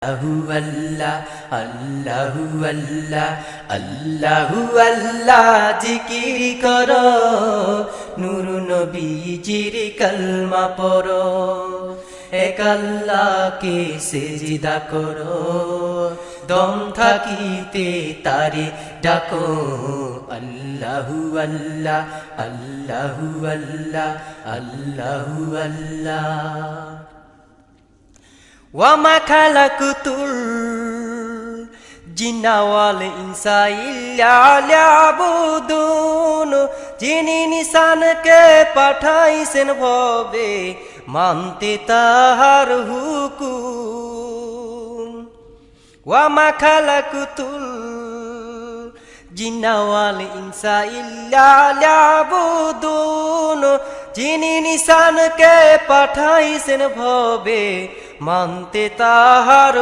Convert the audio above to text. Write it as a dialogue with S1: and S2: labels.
S1: আল্লাহু আল্লাহ আল্লাহু আল্লাহ আল্লাহু আল্লাহ জিকির করো নূর নবীজির কালমা পড়ো এক আল্লাহকে সিজদা করো দম থাকিতে তারে ডাকো আল্লাহু আল্লাহ আল্লাহু আল্লাহ আল্লাহু আল্লাহ ওয়ামা খালাকুতুল জিন্না ওয়াল ইনসা ইল্লা লিয়াবুদুন যিনি নিশানকে পাঠাইছেন ভবে মানতে তাহার হুকুম ওয়ামা খালাকুতুল জিন্না ওয়াল ইনসা ইল্লা লিয়াবুদুন যিনি নিশানকে পাঠাইছেন ভবে মানতে তাহার